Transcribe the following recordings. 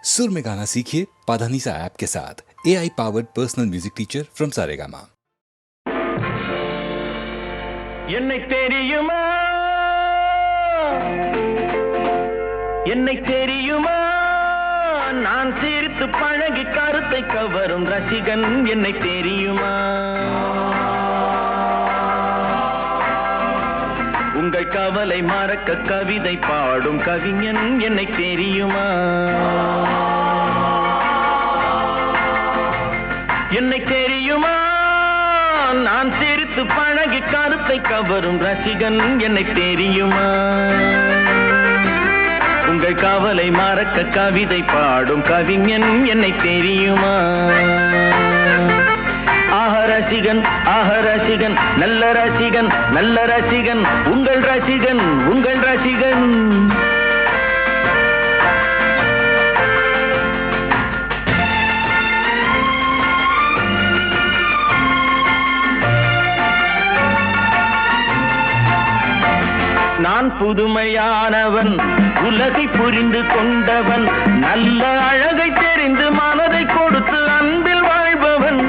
सुर में गाना सीखिए पाधानीसा ऐप के साथ। AI powered personal music teacher from Saregama. என்னை தெரியுமா என்னை தெரியுமா நான் சிரித்து பழகி கருத்தை கவரும் ரசிகன் என்னை தெரியுமா உங்கள் கவலை மறக்க கவிதை பாடும் கவிஞன் என்னை தெரியுமா என்னை தெரியுமா நான் சிரித்து பழகி கருத்தை கவரும் ரசிகன் என்னை தெரியுமா உங்கள் கவலை மறக்க கவிதை பாடும் கவிஞன் என்னை தெரியுமா ஆஹ ரசிகன் நல்ல ரசிகன் நல்ல ரசிகன் உங்கள் ரசிகன் உங்கள் ரசிகன் நான் புதுமையானவன் உலகை புரிந்து கொண்டவன் நல்ல அழகை தெரிந்து மனதை கொடுத்து அன்பில் வாழ்பவன்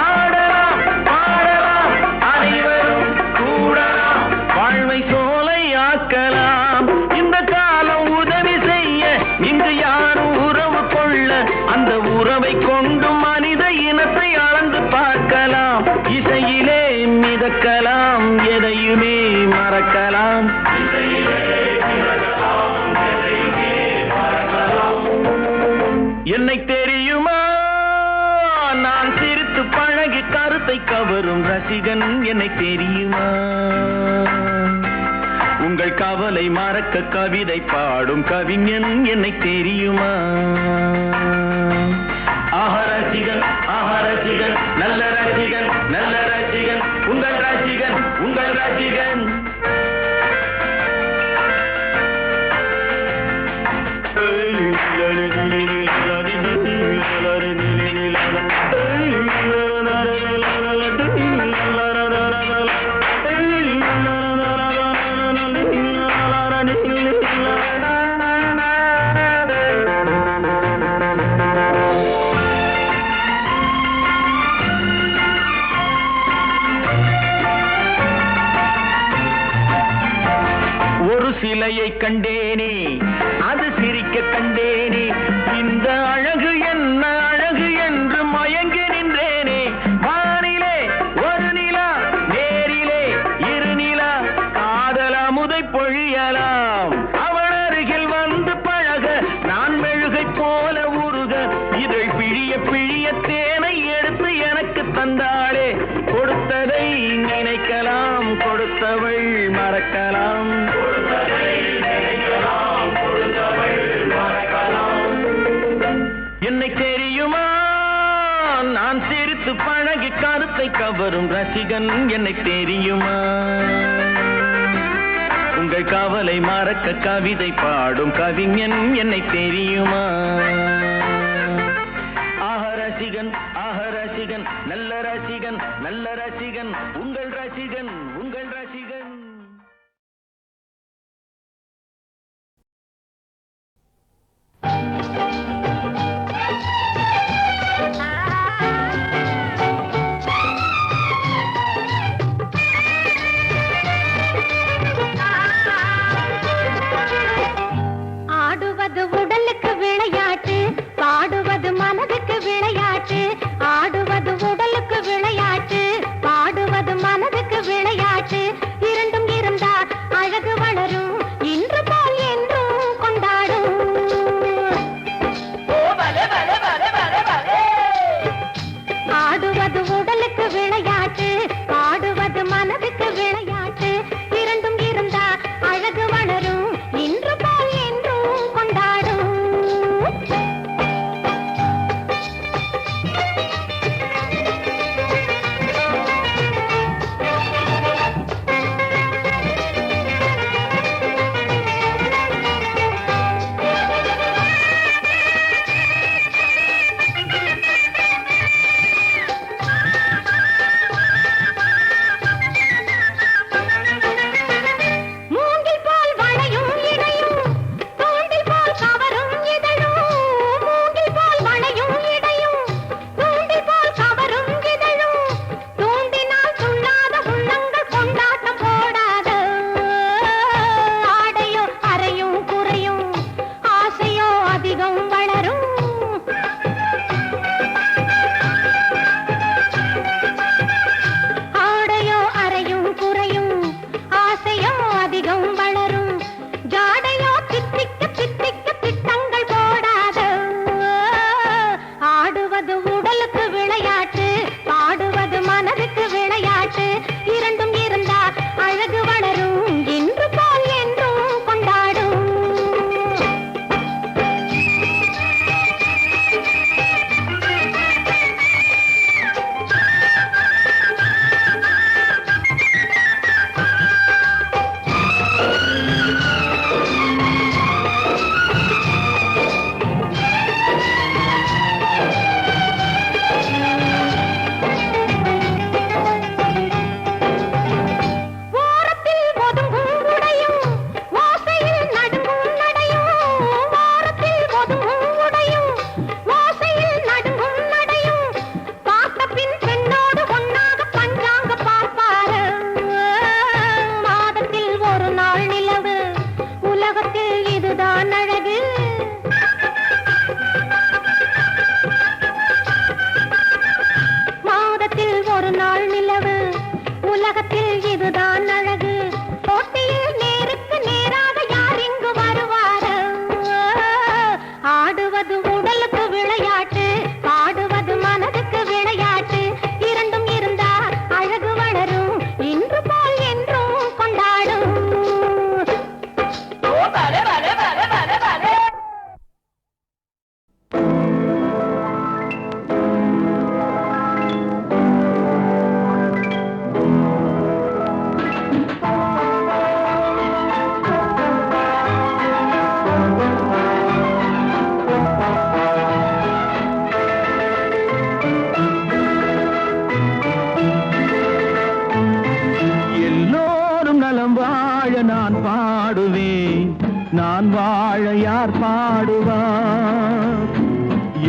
ஆடலாம் பாடலாம் அனைவரும் கூடலாம் வாழ்வை சோலை ஆக்கலாம் இந்த காலம் உதவி செய்ய இங்கு யாரும் உறவு கொள்ள அந்த உறவை கொண்டு மனித இனத்தை அளந்து பார்க்கலாம் இசையிலே மிதக்கலாம் எதையுமே மறக்கலாம் என்னை தெரியுமா நான் சிரித்து பழகி கருத்தை கவரும் ரசிகன் என்னை தெரியுமா உங்கள் கவலை மறக்க கவிதை பாடும் கவிஞன் என்னை தெரியுமா ஆஹ ரசிகன் நல்ல ரசிகன் நல்ல ரசிகன் உங்கள் ரசிகன் உங்கள் ரசிகன் ஒரு சிலையை கண்டேனே அது சிரிக்க கண்டேனே இந்த அழகு என்ன அழகு என்று மயங்கி நின்றேனே வானிலே ஒரு நிலா நேரிலே இரு நிலா காதல் அமுதை பொழியலாம் அவள் அருகில் வந்து பழக நான் மெழுகை போல உருக இதழ் பிழிய பிழிய தேனை எடுத்து எனக்கு தந்தாளே கொடுத்ததை நினைக்கலாம் கொடுத்தவள் மறக்கலாம் என்னை தெரியுமா நான் சிரித்து பழகி கருத்தை கவரும் ரசிகன் என்னை தெரியுமா உங்கள் கவலை மறக்க கவிதை பாடும் கவிஞன் என்னை தெரியுமா ஆஹ ரசிகன் நல்ல ரசிகன் நல்ல ரசிகன் உங்கள் ரசிகன் உங்கள் ரசிகன் ஆடுவது உடலுக்கு விளையாட்டு பாடுவது மனதுக்கு விளையாட்டு ஆடுவது உடலுக்கு விளையாட்டு பாடுவது மனதுக்கு விளையாட்டு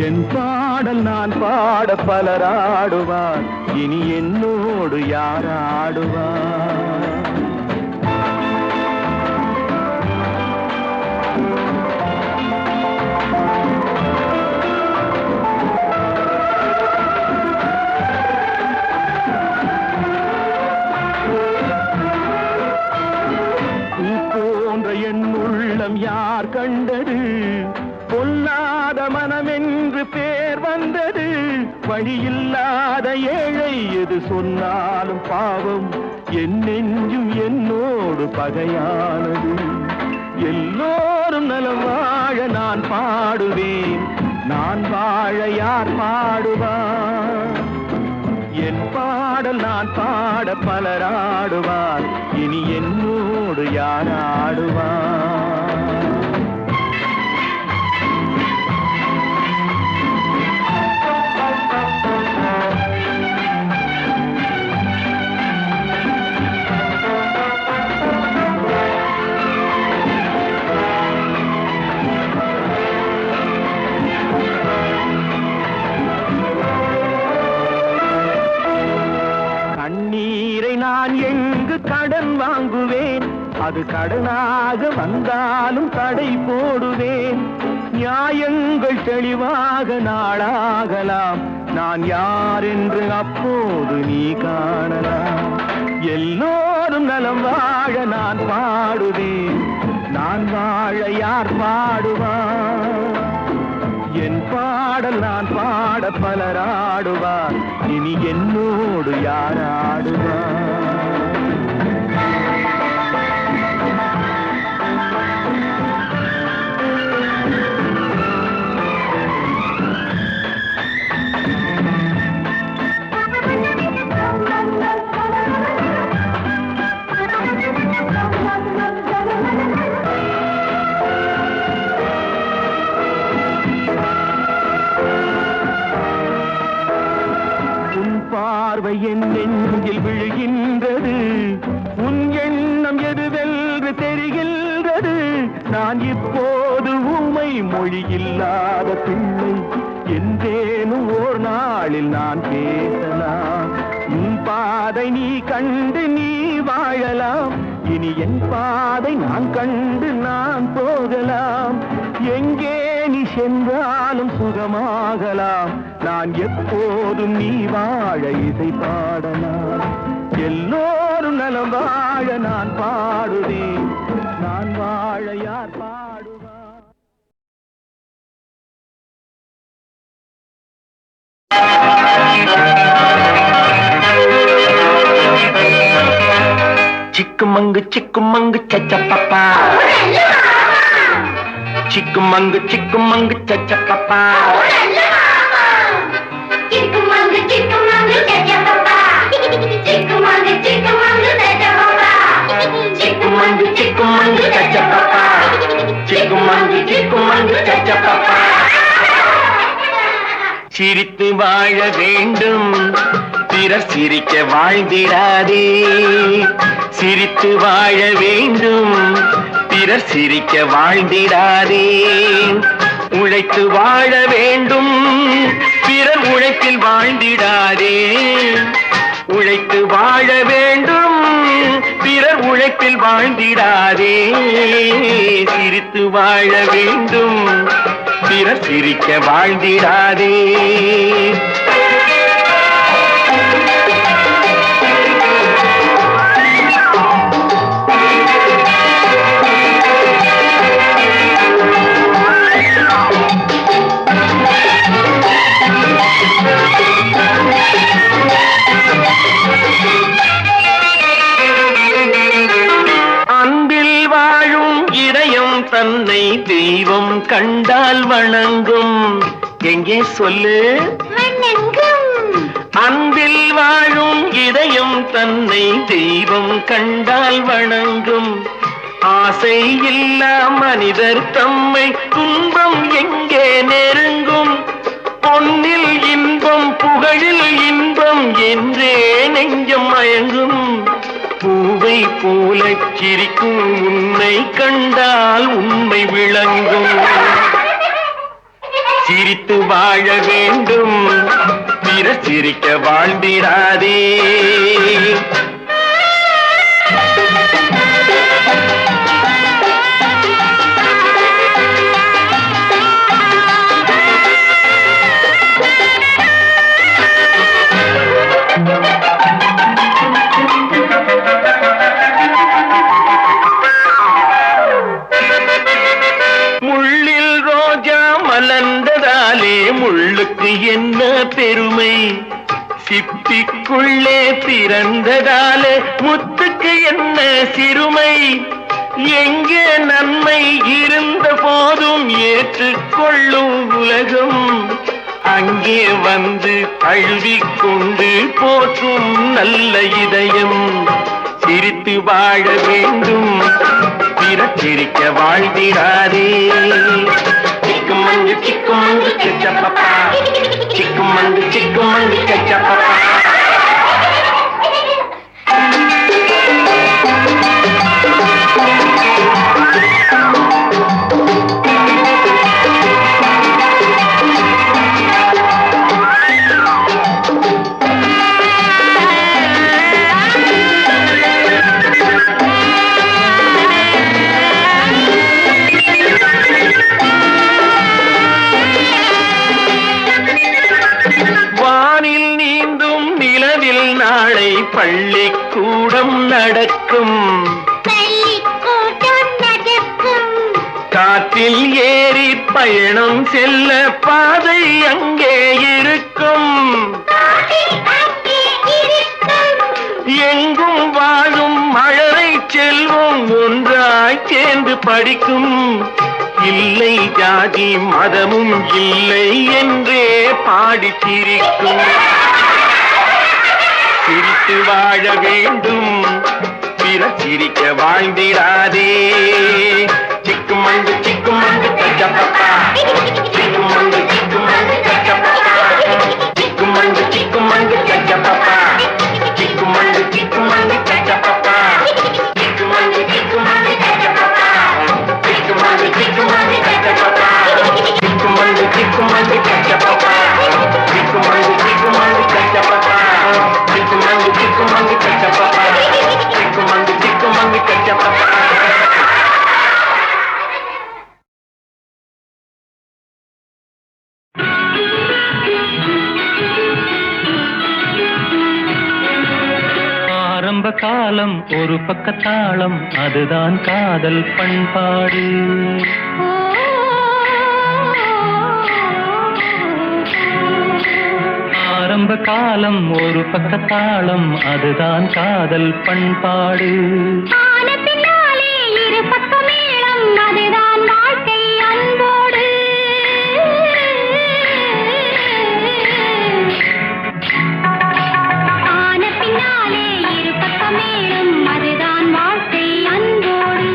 என் பாடல் நான் பாட பலராடுவார், இனி என்னோடு யாராடுவார்? என் உள்ளம் யார் கண்டது? பொல்லாத மனமென்று பேர் வந்தது. வழியில்லாத ஏழை எது சொன்னாலும் பாவம், என் நெஞ்சும் என்னோடு பகையானது. எல்லோரும் நலம் வாழ நான் பாடுவேன், நான் வாழ யார் பாடுவார்? என் பாடல் நான் பாட பலராடுவார், இனி என்னோடு யாராடுவார்? கண்ணீரை நான் எங்கு கடன் வாங்குவேன், அது கடனாக வந்தாலும் தடை போடுவேன். நியாயங்கள் தெளிவாக நாளாகலாம், நான் யார் என்று அப்போது நீ காணலாம். எல்லோரும் நலம் வாழ நான் பாடுவேன், நான் வாழ யார் பாடுவார்? என் பாடல் நான் பாட பலராடுவார், இனி என்னோடு யாராடுவார்? பார்வை என் நெஞ்சில் விழுகின்றது, உன் எண்ணம் எதுவென்று தெரிகின்றது. நான் இப்போது உம்மை மொழியில்லாத பிள்ளை என்றேனும் ஓர் நாளில் நான் பேசலாம். உன் பாதை நீ கண்டு நீ வாழலாம், இனி என் பாதை நான் கண்டு நான் போகலாம். எங்கே நீ சென்றாலும் சுகமாகலாம், நான் எப்போதும் நீ வாழ இசை பாடலாம். எல்லோரும் நலம் வாழ நான் பாடுவேன், நான் வாழ யார் பாடுவார்? சிக்குமங்கு சச்சப்பப்பா, சிக்குமங்கு சச்சப்பப்பா, சிக்குமங்கு சச்சப்பப்பா, சிக்குமங்கு சச்சப்பப்பா, சிக்குமங்கு சச்சப்பப்பா. சிரித்து வாழ வேண்டும், பிறர் சிரிக்க வாழ்ந்திடாதே. சிரித்து வாழ வேண்டும், பிறர் சிரிக்க வாழ்ந்திடாதே. உழைத்து வாழ வேண்டும், பிறர் உழைப்பில் வாழ்ந்திடாதே. உழைத்து வாழ வேண்டும், பிறர் உழைப்பில் வாழ்ந்திடாதே. சிரித்து வாழ வேண்டும், பிறர் சிரிக்க வாழ்ந்திடாதே. தன்னை தெய்வம் கண்டால் வணங்கும். எங்கே சொல்லு? அன்பில் வாழும் இதயம் தன்னை தெய்வம் கண்டால் வணங்கும். ஆசை இல்லா மனிதர் தம்மை துன்பம் எங்கே நெருங்கும். பொன்னில் இன்பம் புகழில் இன்பம் என்றே நெஞ்சம் மயங்கும். பூவை போல சிரிக்கும் உன்னை கண்டால் உண்மை விளங்கும். சிரித்து வாழ வேண்டும், பிறர் சிரிக்க வாழ்ந்திடாதே. முள்ளில் ரோஜா மலர்ந்ததாலே முள்ளுக்கு என்ன பெருமை, சிப்பிக்குள்ளே பிறந்ததாலே முத்துக்கு என்ன சிறுமை. எங்கே நன்மை இருந்த போதும் ஏற்றுக்கொள்ளும் உலகம், அங்கே வந்து தழுவிக்கொண்டு போற்றும் நல்ல இதயம். சிரித்து வாழ வேண்டும், பிறர் சிரிக்க வாழ்ந்திடாதே. சிக்குமங்கு சிக்குமங்கு கச்சப்பப்பா, சிக்குமங்கு சிக்குமங்கு கச்சப்பப்பா. பள்ளிக்கூடம் நடக்கும், காற்றில் ஏறி பயணம் செல்ல பாதை அங்கே இருக்கும். எங்கும் வாழும் மழலை செல்வம் ஒன்றாய் சேர்ந்து படிக்கும். இல்லை ஜாதி மதமும் இல்லை என்றே பாடி சிரிக்கும். சிரித்து வாழ வேண்டும், பிறர் சிரிக்க வாழ்ந்திடாதே. சிக்குமங்கு சிக்குமங்கு கச்சப்பப்பா, சிக்குமங்கு சிக்குமங்கு கச்சப்பப்பா, சிக்குமங்கு சிக்குமங்கு கச்சப்பப்பா, சிக்குமங்கு சிக்குமங்கு கச்சப்பப்பா, சிக்குமங்கு சிக்குமங்கு கச்சப்பப்பா, சிக்குமங்கு சிக்குமங்கு கச்சப்பப்பா, சிக்குமங்கு சிக்குமங்கு கச்சப்பப்பா, சிக்குமங்கு சிக்குமங்கு கச்சப்பப்பா. சிக்குமங்கு சிக்குமங்கு கச்சப்பப்பா, சிக்குமங்கு சிக்குமங்கு கச்சப்பப்பா. ஆரம்ப காலம் ஒரு பக்கத்தாளம், அதுதான் காதல் பண்பாடு. ஆரம்ப காலம் ஒரு பக்கத்தாளம், அதுதான் காதல் பண்பாடு. இரு பக்க மேளம், அதுதான் வாழ்க்கை அன்போடு. ஆன பின்னாலே இரு பக்க மேளம், அதுதான் வாழ்க்கை அன்போடு.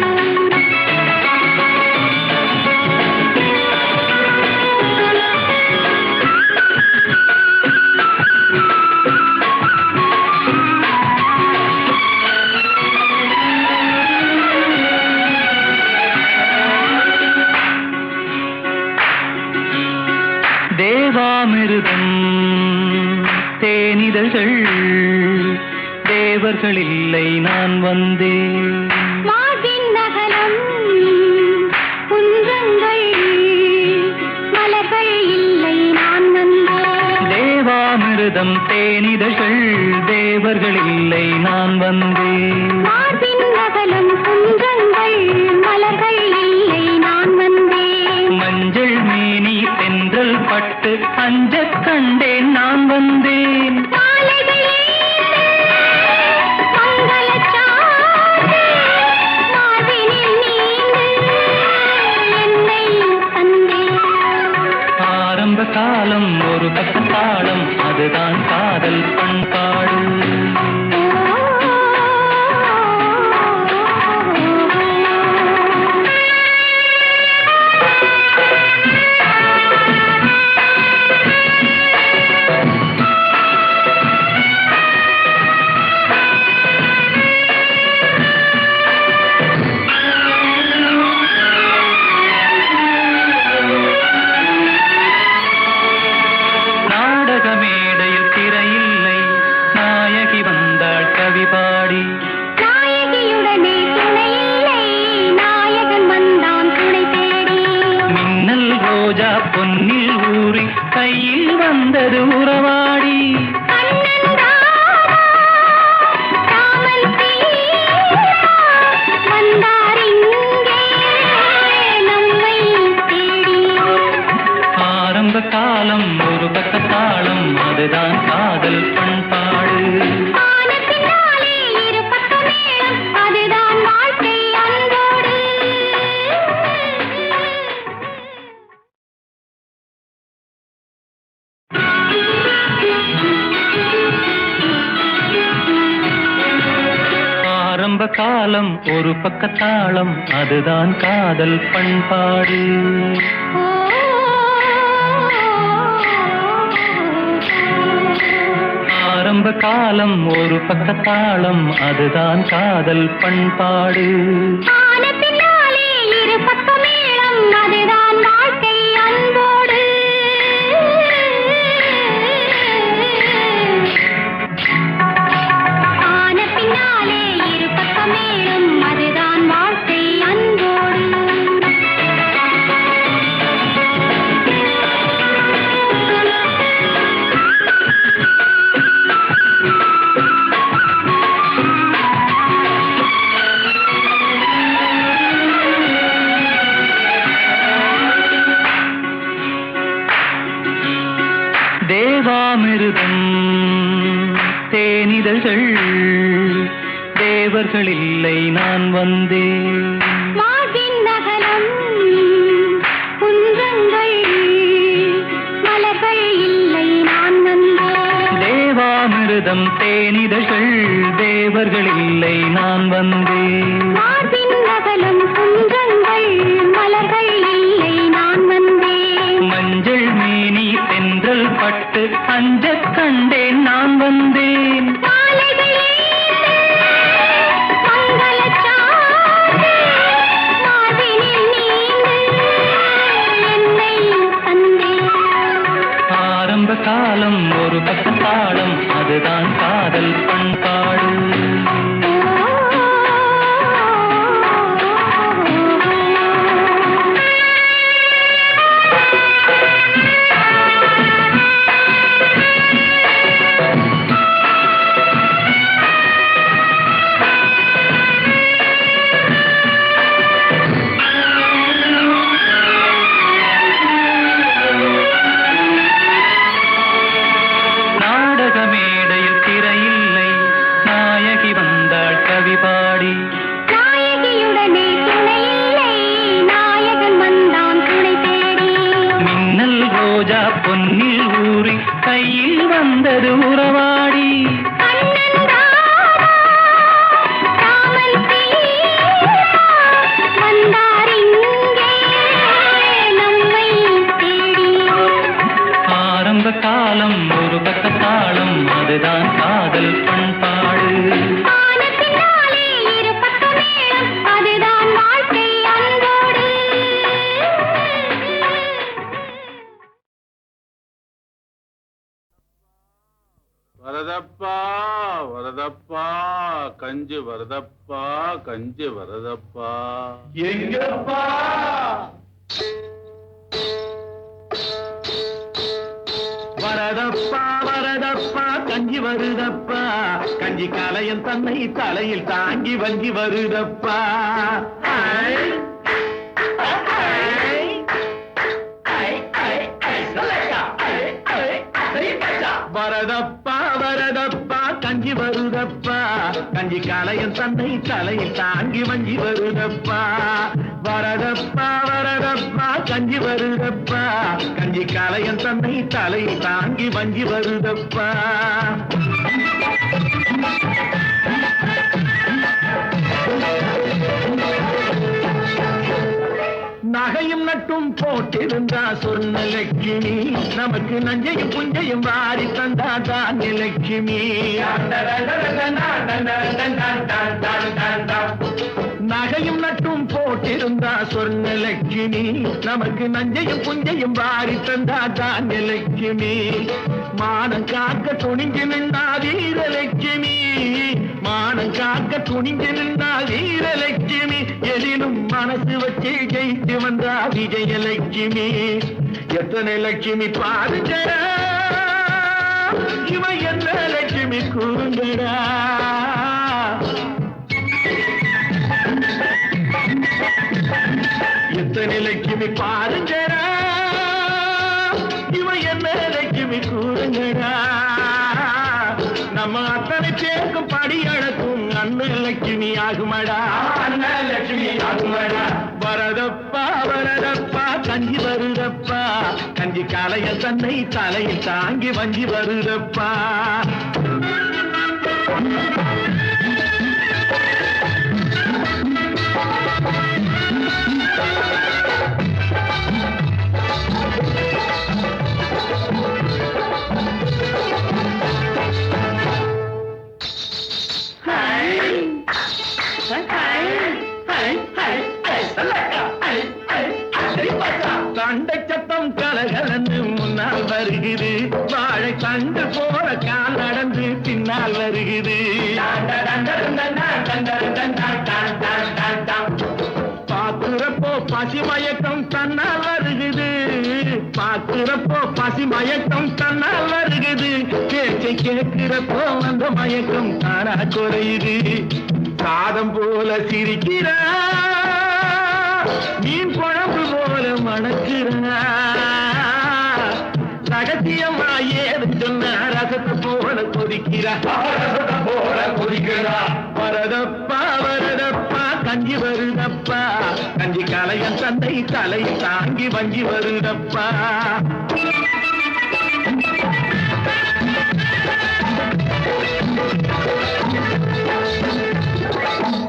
தேவாமிருதம் தேனிதழ்கள், தேவர்கள் இல்லை நான் வந்தேன். வாகின் நகலம் குன்றங்கள், மலர்கள் இல்லை நான் வந்தேன். தேவாமிருதம் தேனிதழ்கள், தேவர்கள் இல்லை நான் வந்தேன். வாகின் நகலம் குன்றங்கள், மலர்கள் இல்லை நான் வந்தேன். மஞ்சள் மேனி தென்றல் பட்டு அஞ்சக் கண்டேன் நான் வந்தேன். ஆரம்ப காலம் ஒரு பக்கத்தாளம், அதுதான் காதல் பண்பாடு. கையில் வந்தது உறவாடி. ஆரம்ப காலம் ஒரு பக்க தாளம் அதுதான் காதல் பண்பாடு. ஆரம்ப காலம் ஒரு பக்க தாளம் அதுதான் காதல் பண்பாடு. ஆரம்ப காலம் ஒரு பக்க தாளம் அதுதான் காதல் பண்பாடு. தேவாமிருதம் தேனிதழ்கள் தேவர்கள் இல்லை நான் வந்தேன். நகரம் குன்றங்கள் மலர்கள் இல்லை நான் வந்தேன். தேவாமிருதம் தேனிதழ்கள் தேவர்கள் இல்லை நான் வந்தேன். நகரம் குன்றங்கள் மலர்கள் இல்லை நான் வந்தேன். மஞ்சள் மேனி தென்றல் பட்டு அஞ்சக் கண்டேன் நான் வந்தேன். ஆரம்ப காலம் ஒரு பக்க தாளம் அதுதான் காதல் பண்பாடு. பொன்னில் ஊறி கையில் வந்தது உறவாடி. ஆரம்ப காலம் ஒரு பக்க தாளம் அதுதான் காதல் பண்பாடு. வரதப்பா வரதப்பா கஞ்சி வரதப்பா கஞ்சி வரதப்பா எங்கப்பா வரதப்பா வரதப்பா கஞ்சி வருதப்பா கஞ்சி கலையன் தன்னை தலையில் தாங்கி வங்கி வருதப்பா. வரதப்பா வரதப்பா கஞ்சி வருதப்பா கஞ்சி கலையன் தன்னை தலையில் தாங்கி வஞ்சி வருதப்பா. வரதப்பா வரதப்பா கஞ்சி வருதப்பா கஞ்சி கலையன் தன்னை தலையில் தாங்கி வஞ்சி வருதப்பா. நகையும் நட்டும் போட்டிருந்தா சொன்ன லட்சுமி நமக்கு நஞ்சையும் புஞ்சையும் வாரி தந்தா தான் லட்சுமி. நகையும் நட்டும் போட்டிருந்தா சொன்ன லட்சுமி நமக்கு நஞ்சையும் புஞ்சையும் வாரி தந்தா தான் லட்சுமி. மானம் காக்க துணிஞ்சு நின்றா வீரலட்சுமி மானம் காக்க துணிஞ்சு நின்றா வீரலட்சுமி. எதிலும் மனசு வச்சு ஜெயித்து வந்தா விஜயலட்சுமி. எத்தனை லட்சுமி பாருங்கடா இவன் என்ன லட்சுமி கூறுங்கடா எத்தனை லட்சுமி பாருங்கடா இவன் என்ன லட்சுமி கூறுங்கடா நம்ம அத்தனை பேருக்கும் படி அழக்கும் அண்ணன் லட்சுமி ஆகுமடா அண்ணன் லட்சுமி ஆகுமடா வரதப்பா வரதப்பா கஞ்சி வருதப்பா கஞ்சி காலைய தன்னை தலையில் தாங்கி வஞ்சி வருதப்பா சண்டை சத்தம் கலகலந்து முன்னால் வருகிறது வாழை கண்டு போற கால் நடந்து பின்னால் வருகிறது பாக்குறப்போ பசி மயக்கம் தன்னால் வருகிறது பாக்குறப்போ பசி மயக்கம் தன்னால் வருகிறது பேச்சை கேட்கிறப்போ அந்த மயக்கம் தானா குறையுது சாதம் போல சிரிக்கிறா மீன் குழம்பு போல மணக்கிறா ரகசியமா ஏது சொன்ன ரசத்தை போல கொதிக்கிறா வரதப்பா வரதப்பா கஞ்சி வருதப்பா கஞ்சி கலையன் தந்தை தலை தாங்கி வஞ்சி வருதப்பா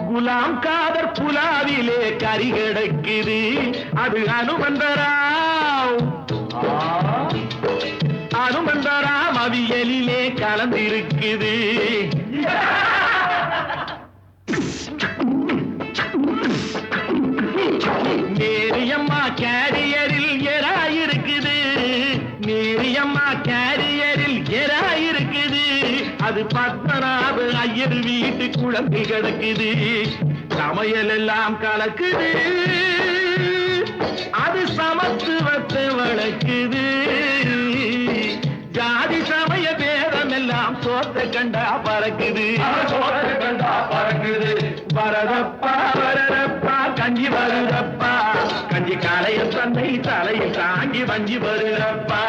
குலாம் காதர் புலாவிலே கறி கிடக்குது அது அனுமந்தராவ் அனுமந்தராம் அவியலிலே கலந்திருக்குது நேரியம்மா கேரியரில் எராயிருக்குது நேரியம்மா கேரியரில் எராயிருக்குது அது பத்மநாப ஐயர் வீட்டு குழம்பு கிடக்குது சமையல் எல்லாம் கலக்குது அது சமத்துவத்தை வளர்க்குது ஜாதி சமய பேதம் எல்லாம் சோத்த கண்டா பறக்குது வரதப்பா வரதப்பா கஞ்சி வருதப்பா கஞ்சி காலைய தந்தை தலையில் தாங்கி வஞ்சி வருதப்பா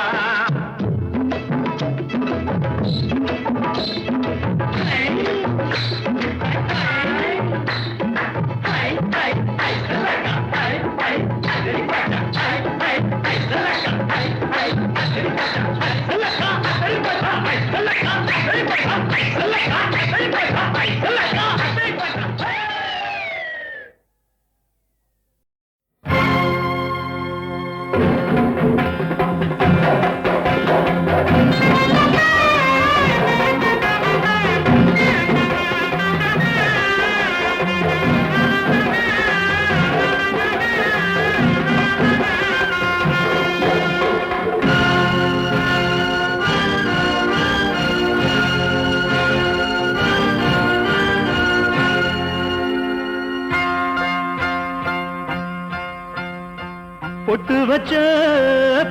பொட்டு வச்ச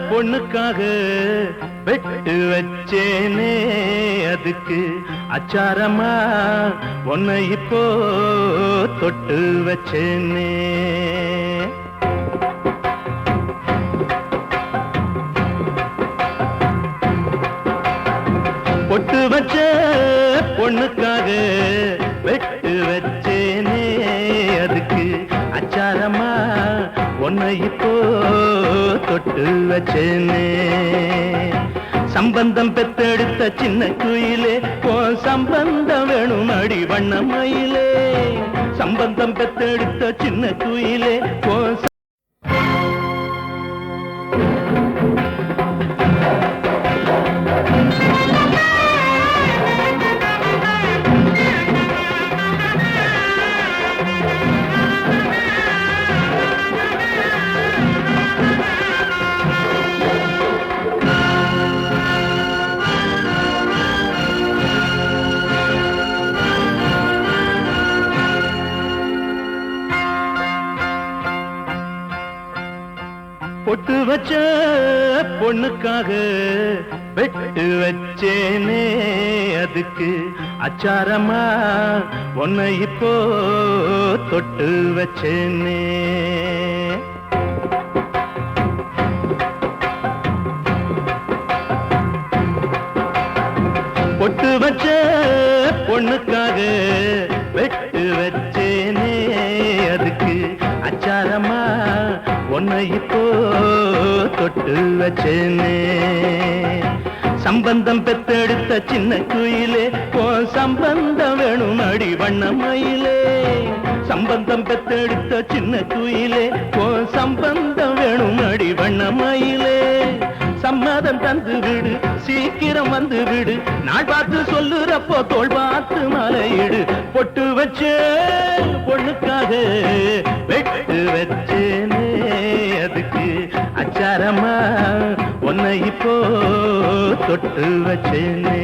பொண்ணுக்காக வெட்டு வச்சேனே அதுக்கு அச்சாரமா உன்னை இப்போ தொட்டு வச்சேனே பொட்டு வச்ச பொண்ணுக்காக வெட்டு வச்சேனே அதுக்கு அச்சாரமா உன்னை இப்போ தொட்டு வச்சேனே சம்பந்தம் பெத்தெடுத்த சின்ன குயிலே உன் சம்பந்தம் வேணும் அடி வண்ணமயிலே சம்பந்தம் பெத்தெடுத்த சின்ன குயிலே உன் பொண்ணுக்காக வெட்டு வச்சேனே அதுக்கு அச்சாரமா உன்னை இப்போ தொட்டு வச்சேனே பொட்டு வச்ச பொண்ணுக்காக வெட்டு வச்சேனே அதுக்கு அச்சாரமா உன்னை இப்போ தொட்டு வச்சேனே சம்பந்தம் பெத்தெடுத்த சின்ன குயிலே உன் சம்பந்தம் வேணும் அடி வண்ணமயிலே சம்பந்தம் பெத்தெடுத்த சின்ன குயிலே உன் சம்பந்தம் வேணும் அடி வண்ணமயிலே சம்மதம் தந்து விடு சீக்கிரம் வந்து விடு நாள் பார்த்து சொல்லுறப்போ தோள் பார்த்து மலையிடு பொட்டு வச்சே பொண்ணுக்காக வெட்டு வச்சேனே அதுக்கு அச்சாரமா உன்னை இப்போ தொட்டு வச்சேனே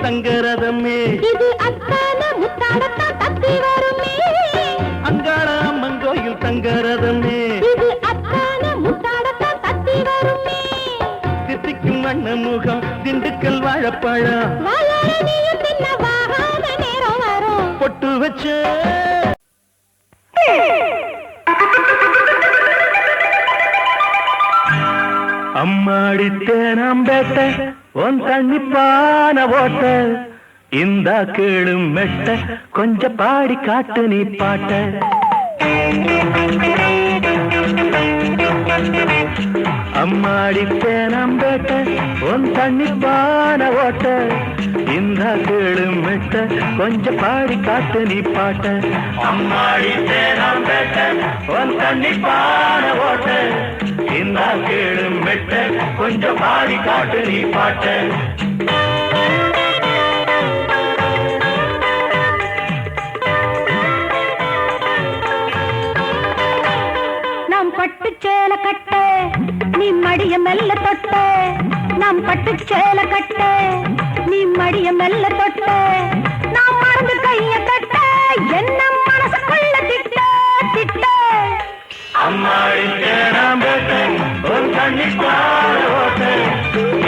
தங்கரதமே இது அத்தான முத்தாடத்தான் தத்தி வருமே அங்காள அம்மன் கோயில் தங்கரதமே இது அத்தான முத்தாடத்தான் தத்தி வருமே தித்திக்கும் வண்ண முகம் திண்டுக்கல் வாழைப்பழம் வாழனியும் தின்ன வாகாத நேரம் வரும் பொட்டு வச்சு அம்மாடி தேனாம்பேட்டை உன் தண்ணிப்பான ஓட்ட இந்த கேளு மெட்ட கொஞ்சம் பாடி காட்டு நீ பாட்ட அம்மாடி தேனாம்பேட்டை உன் தண்ணிப்பான ஓட்ட இந்த கேளு மெட்ட கொஞ்சம் பாடி காட்டு நீ பாட்ட அம்மாடி தேனாம்பேட்டை உன் தண்ணிப்பான ஓட்ட இந்த கேளு மெட்ட கொஞ்சம் பாடி காட்டு நீ பாட்ட நாம் பட்டு சேல கட்ட நீ மடிய மெல்ல தொட்ட நாம் பட்டு சேல கட்ட நீ மடிய மெல்ல தொட்ட நாம் மறந்து கைய கட்ட என்ன மனசுக்குள்ள திட்ட திட்ட அம்மாடி தேனாம்பேட்டை உன் தண்ணிப்பான ஓட்ட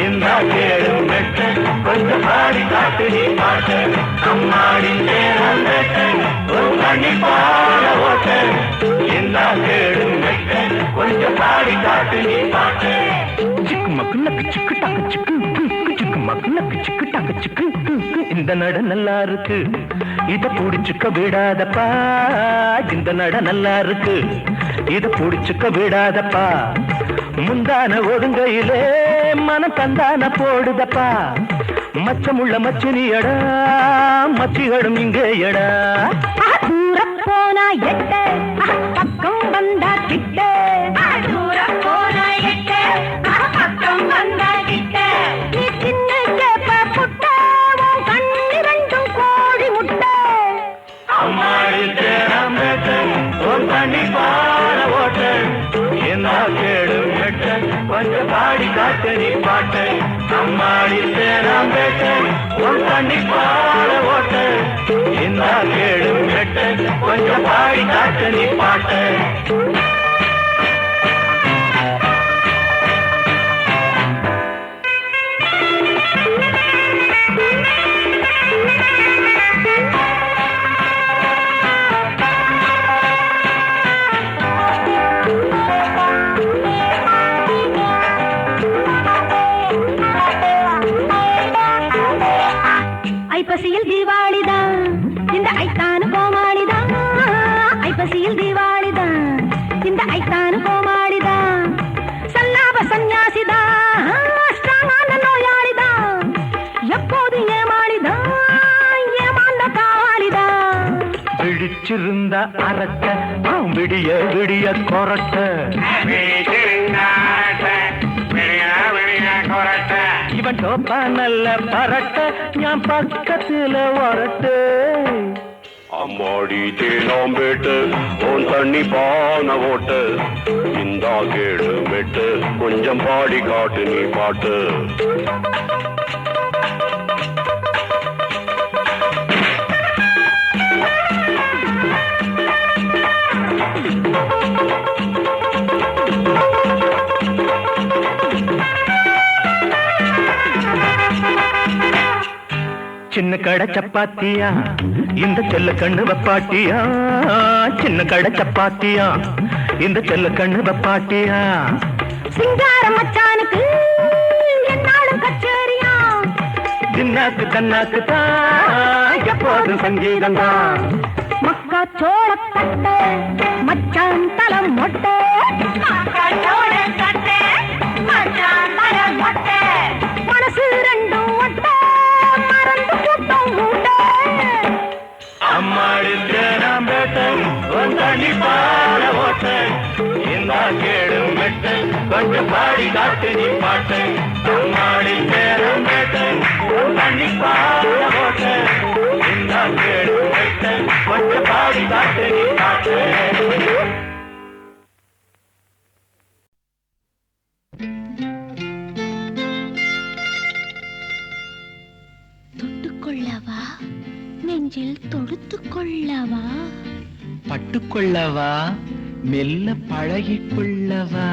இந்த கேளு மெட்ட கொஞ்சம் பாடி காட்டு நீ பாட்ட அம்மாடி தேனாம்பேட்டை உன் தண்ணிப்பான ஓட்ட இந்த கேளு மெட்ட கொஞ்சம் பாடி காட்டு நீ பாட்ட சிக்கு மக்கு நக்கு சிக்கு டாக்கு சிக்கு சிக்கு மக்கு நக்கு சிக்கு டாக்கு சிக்கு இந்த நட நல்லா இருக்கு இத புடிச்சுக்க விடாதப்பா இந்த நட நல்லா இருக்கு இத புடிச்சுக்க விடாதப்பா முந்தான ஒதுங்கையிலே மனம் தந்தான போடுதப்பா மச்சமுள்ள மச்சினியடா மச்சிகளும் இங்கே எடா தூர போனா எட்ட பக்கம் வந்தா கிட்ட தூர போனா எட்ட பக்கம் வந்தா கிட்ட நீ சின்ன கேப்ப புட்ட உன் கண்ணு ரெண்டும் கோழி முட்டை அம்மாடி தேனாம்பேட்டை உன் தண்ணிப்பான ஓட்ட கொஞ்சம் பாடி காட்டு நீ பாட்டு அம்மாடி தேனாம் பேட்டு உன் தண்ணி பாட ஓட்டு இந்த கேடு மெட்டு கொஞ்சம் பாடி காட்டு நீ பாட்டு ஐப்பசியில் தீபாவளிதான் இந்த ஐத்தானு கோமாளிதான் ஐப்பசியில் தீபாவளிதான் இந்த ஐத்தானு கோமாளிதான் சல்லாப சந்நியாசிதான் ஸ்ட்ராங்கான நோயாளிதான் எப்போது ஏமாளிதான் ஏமாந்த காவாளிதான் பிடிச்சிருந்த அரட்ட விடிய விடிய கொரட்ட இவன் டோப்பா நல்ல பரட்ட ஞான் பக்கத்துல வரட்டு அம்மாடி தேனாம் பேட்டு உன் தண்ணி பான ஓட்டு இந்தா கேடு மெட்டு கொஞ்சம் பாடி காட்டு நீ பாட்டு சின்ன கடை சப்பாத்தியா இந்த செல்ல கண்ணு வப்பாட்டியா சின்ன கடை சப்பாத்தியா இந்த செல்ல கண்ணு வப்பாட்டியா சிங்கார மச்சானுக்கு என்னாலும் கச்சேரியா தின்னாக்கு தன்னாக்கு தான் எப்போதும் சங்கீதம் தான் மக்கா சோள தட்டை மச்சான் தலம் மொட்டை மக்கா சோள தட்டை மச்சான் தலம் மொட்டை மனசு ரெண்டும் ஒட்டை மறந்து கூட்டம் மூட்டை அம்மாடி தேனாம் பேட்டை உன் தண்ணி பாட ஓட்டை இந்த கேடு மெட்டு கொஞ்சம் பாடி காட்டு நீ பாட்டு அம்மாடி தேனாம் பேட்டை உன் தண்ணி பாட ஓட்டை இந்த கேடு மெட்டு கொஞ்சம் பாடி காட்டு நீ பாட்டு தொட்டுக்கொள்ளவா நெஞ்சில் தொடுத்துக்கொள்ளவா பட்டுக்கொள்ளவா மெல்ல பழகிக்கொள்ளவா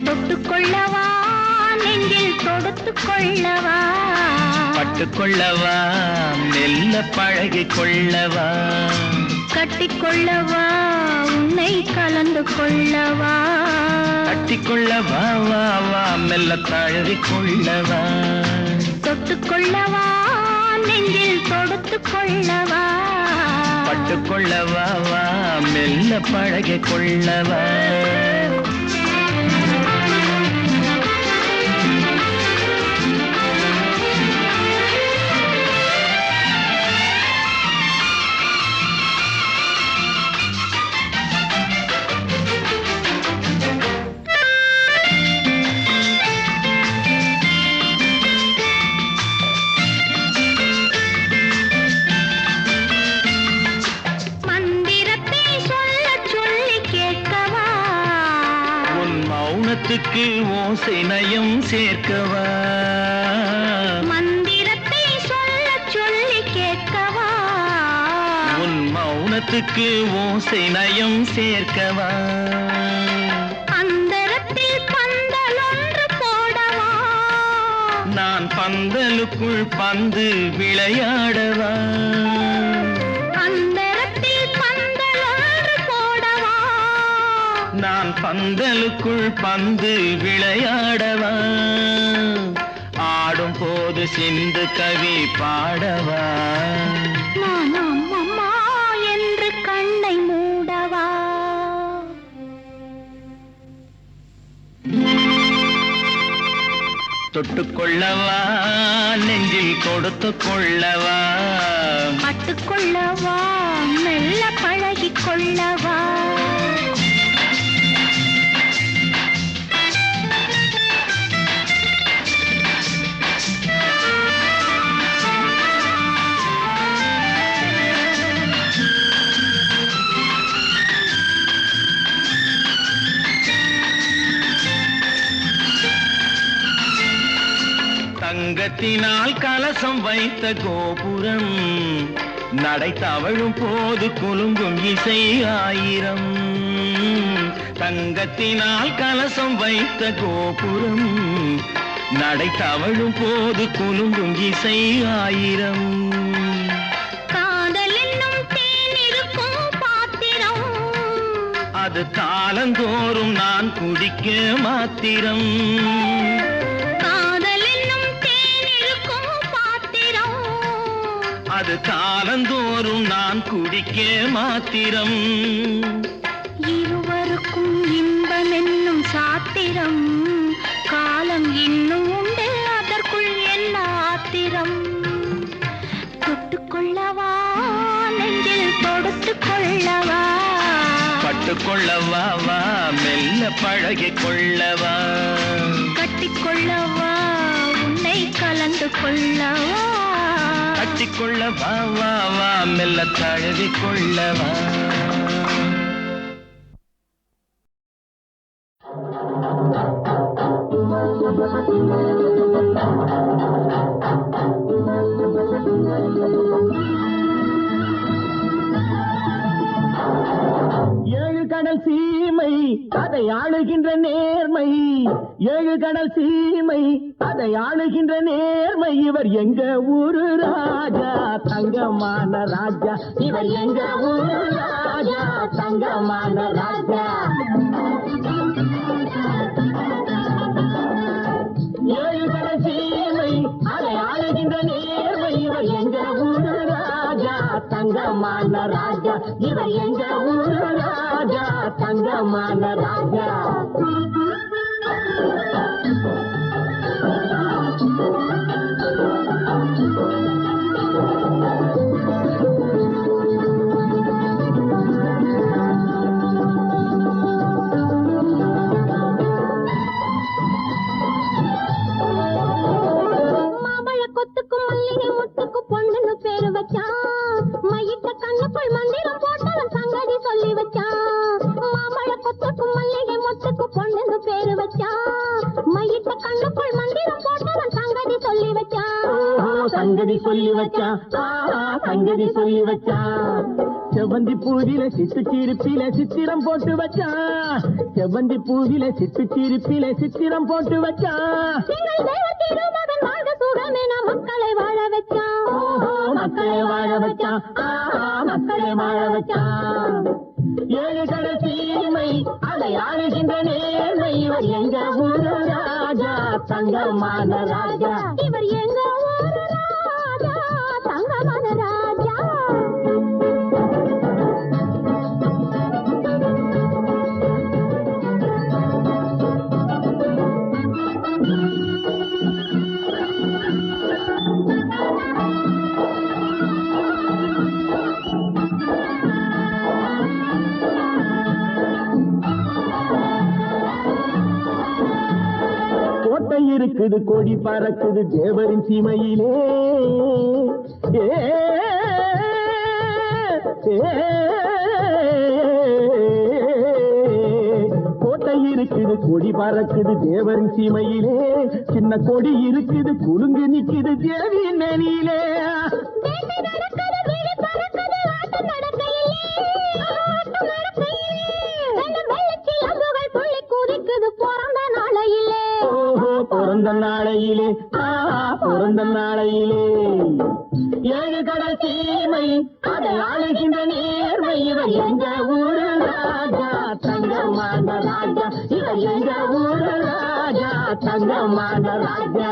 தொட்டுக்கொள்ளவா நெஞ்சில் தொடுத்துக்கொள்ளவா பட்டுக்கொள்ளவா மெல்ல பழகிக்கொள்ளவா கட்டிக்கொள்ளவா உன்னை கலந்து கொள்ளவா கட்டிக்கொள்ளவா வா வா மெல்ல தழுவிக்கொள்ளவா தொட்டுக்கொள்ளவா நெஞ்சில் தொடுத்துக்கொள்ளவா பட்டுக்கொள்ளவா வா மெல்ல பழகிக்கொள்ளவா மந்திரத்தை சொல்லச் சொல்லி கேட்கவா மௌனத்துக்கு ஓசை நயம் சேர்க்கவா மந்திரத்தை சொல்லச் சொல்லி கேட்கவா உன் மௌனத்துக்கு ஓசை நயம் சேர்க்கவா அந்தரத்தில் பந்தல் ஒன்று போடவா நான் பந்தலுக்குள் பந்து விளையாடவா அந்தரத்தில் பந்தல் ஒன்று போடவா நான் பந்தலுக்குள் பந்து விளையாடவா ஆடும் போது சிந்து கவி பாடவா நான் அம்மம்மா என்று கண்ணை மூடவா தொட்டுக்கொள்ளவா நெஞ்சில் கொடுத்துக் கொள்ளவா பட்டுக்கொள்ளவா மெல்ல பழகிக் கொள்ளவா தங்கத்தினால் கலசம் வைத்த கோபுரம் நடை தவழும் போது குலுங்கும் இசை ஆயிரம். தங்கத்தினால் கலசம் வைத்த கோபுரம் நடை தவழும் போது குலுங்கும் இசை ஆயிரம். காதல் என்னும் தேன் இருக்கும் பாத்திரம் அது காலந்தோறும் நான் குடிக்க மாத்திரம். காதல் என்னும் தேன் இருக்கும் பாத்திரம் அது காலந்தோறும் நான் குடிக்க மாத்திரம். இருவருக்கும் இன்பம் என்னும் சாத்திரம் காலம் இன்னும் உண்டு அதற்குள் என்ன ஆத்திரம். தொட்டுக்கொள்ளவா நெஞ்சில் தொடுத்துக் கொள்ளவா பட்டுக்கொள்ளவா வா மெல்ல பழகிக் கொள்ளவா. கட்டிக்கொள்ளவா உன்னை கலந்து கொள்ளவா கட்டிக்கொள்ளவா வா வா மெல்ல தழுவிக் கொள்ளவா. ஏழு கடல் சீமை அதை ஆளுகின்ற நேர்மை. ஏழு கடல் சீமை அதை ஆளுகின்ற நேர்மை. இவர் எங்க ஊரு ராஜா தங்கமான ராஜா. இவர் எங்க ஊரு ராஜா தங்கமான ராஜா. ஏழு கடல் சீமை அதை ஆளுகின்ற நேர்மை. இவர் எங்க ஊரு ராஜா தங்கமான ராஜா. இவர் எங்க ஊரு ராஜா தங்கமான ராஜா. மாம்பழ கொத்துக்கும் மல்லிகை முத்துக்கும் பொண்ணுன்னு பேரு வச்சான். மையிட்ட கண்ணுக்குள் மந்திரம் போட்டவன் சங்கதி சொல்லி வச்சான். மாம்பழ கொத்துக்கும் மல்லிகை முத்துக்கும் பொண்ணுன்னு பேரு வச்சான். மையிட்ட கண்ணுக்குள் மந்திரம் போட்டவன் சங்கதி சொல்லி வச்சான். சங்கதி சொல்லி வச்சான். சங்கதி சொல்லி வச்சான். செவ்வந்தி பூவில சிட்டு சிரிப்பில சித்திரம் போட்டு வச்சான். செவ்வந்தி பூவில சிட்டு சிரிப்பில சித்திரம் போட்டு வச்சான். எங்கள் தெய்வ திருமகன் வாழ்க சுகமென மக்களை வாழ வச்சான். மக்களை வாழ வச்சான். மக்களை வாழ வச்சான். ஏழு கடல் சீமை அதை ஆளுகின்ற நேர்மை. இவர் எங்க ஊரு ராஜா தங்கமான ராஜா. இவர் எங்க ஊரு ராஜா தங்கமான ராஜா. கோட்டை இருக்குது கொடி பறக்குது தேவரின் சீமையிலே. ஏ, ஏ, கோட்டை இருக்குது கொடி பறக்குது தேவரின் சீமையிலே. சின்ன கொடி இருக்குது குலுங்கு நிக்குது தேவி நனியிலே. வேட்டை நடக்குது விழி பறக்குது ஆட்டம் நடக்கையிலே. ஆட்டம் நடக்கையிலே வெள்ளம் வெள்ளத்தில் அம்புகள் துள்ளி குதிக்குது பிறந்த நாளையிலே. பிறந்த நாளையிலே. பிறந்த நாளையிலே. ஏழு கடல் சீமை அதை ஆளுகின்ற நேர்மை. இவர் எங்க ஊரு ராஜா தங்கமான ராஜா. இவர் எங்க ஊரு ராஜா தங்கமான ராஜா.